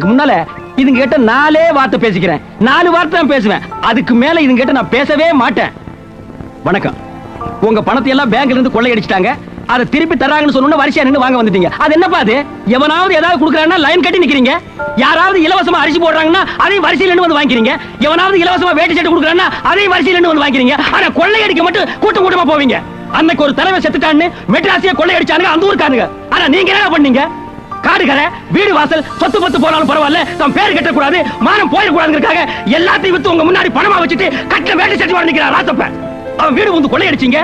முன்னால இதுங்க கிட்ட 4 வார்த்தை பேசிக்கிறேன். 4 வார்த்தை தான் பேசுவேன். அதுக்கு மேல இதுங்க கிட்ட நான் பேசவே மாட்டேன். வணக்கம். உங்க பணத்தை எல்லாம் பேங்க்ல இருந்து கொள்ளையடிச்சிட்டாங்க. அதை திருப்பி தராங்கன்னு சொன்னோன்னு வரிசையா நின்னு வாங்க வந்துட்டீங்க. அது என்னப்பா அது? எவனாவது ஏதாவது கொடுக்குறாங்கன்னா லைன் கட்டி நிக்கிறீங்க. யாராவது இலவசமா அரிசி போடுறாங்கன்னா அதையும் வரிசையில நின்னு வந்து வாங்கிக்கிறீங்க. எவனாவது இலவசமா வேட்டி சட்டை கொடுக்குறாங்கன்னா அதையும் வரிசையில நின்னு வந்து வாங்கிக்கிறீங்க. ஆனா கொள்ளையடிக்க மட்டும் கூட்டம் கூட்டமா போவீங்க. அன்னைக்கு ஒரு தலைவர் செத்துட்டான்னு மெட்ராஸிய கொள்ளையடிச்சானுங்க அந்த ஊருக்கானுங்க. ஆனா நீங்க என்ன பண்ணீங்க? காடு கடை வீடு வாசல் சொத்து பத்து போனாலும் பரவாயில்ல, தம் பேர் கட்ட கூடாது, மானம் போயிடக்கூடாதுங்கிறதுக்காக எல்லாத்தையும் வித்து உங்க முன்னாடி பணமா வச்சுட்டு கட்ட வேட்டி சட்டி நிக்கிறான் ராசப்ப. அவன் வீடு வந்து கொள்ளையடிச்சீங்க.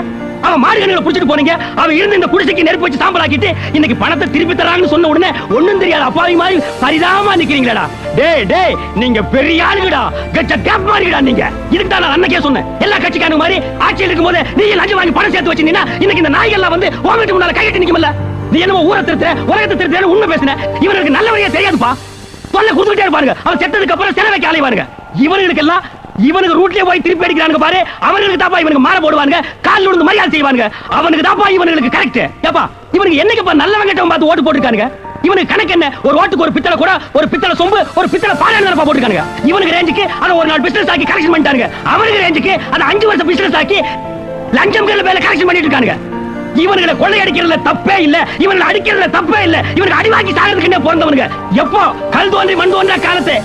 அவன் மாடுகளை புடிச்சிட்டு போனீங்க. அவன் இருந்து இந்த குடிசைக்கு நெருப்பு வச்சு சாம்பலாக்கிட்டு இன்னைக்கு பணத்தை திருப்பி தராங்கன்னு சொன்ன உடனே ஒண்ணும் தெரியாது அப்பாவி மாதிரி பரிதாபமா நிக்கிறீங்களா? டேய் டேய், நீங்க பெரிய ஆளுங்கடா, கெட்ட கேப் மாதிரிடா நீங்க. இதுக்கு தான் நான் அன்னைக்கே சொன்னேன், எல்லா கட்சிக்காரங்க மாதிரி ஆட்சியில் இருக்கும்போது நீ லஞ்சம் வாங்கி பணம் சேர்த்து வச்சிருந்தீங்கன்னா இன்னைக்கு இந்த நாய்கள்லாம் வந்து உன் வீட்டு முன்னால கையெட்டி நிக்கும்ல. நீ என்னமோ ஊரை திருத்த உலகத்தை திருத்த உண்மை பேசுன. இவனுக்கு நல்ல வழியா தெரியாதுப்பா. தொல்லை கொடுத்துட்டே இருப்பாருங்க. அவன் செத்ததுக்கு அப்புறம் சில வைக்க அலைவாருங்க. இவனுக்கு எல்லாம் இவனுக்கு ரூட்லயே போய் திருப்பி அடிக்கிறானுங்க பாரு. அவனுக்கு தாப்பா இவனுக்கு மாற போடுவாங்க, கால் விழுந்து மரியாதை செய்வாங்க. அவனுக்கு தாப்பா இவனுக்கு கரெக்ட். ஏப்பா இவனுக்கு என்னைக்குப்பா நல்லவங்க கிட்ட பார்த்து ஓட்டு போட்டுருக்கானுங்க. இவனுக்கு கணக்கு என்ன? ஒரு ஓட்டுக்கு ஒரு பித்தளை கூட, ஒரு பித்தளை சொம்பு, ஒரு பித்தளை பானை போட்டுருக்கானுங்க. இவனுக்கு ரேஞ்சுக்கு அதை ஒரு நாள் பிசினஸ் ஆக்கி கரெக்ஷன் பண்ணிட்டாங்க. அவனுக்கு ரேஞ்சுக்கு அதை 5 வருஷம் பிசினஸ் ஆக்கி லஞ்சம் மேல கரெக்ஷன் பண்ணிட்டு இருக்கானுங்க. இவனுங்களை கொள்ளை அடிக்கிறதுல தப்பே இல்ல, இவங்களை அடிக்கிறதுல தப்பே இல்ல. இவனுக்கு அடி வாங்கி சாகிறதுக்கு பிறந்தவனுங்க எப்போ கல் தோன்றி மண் தோன்ற காலத்தை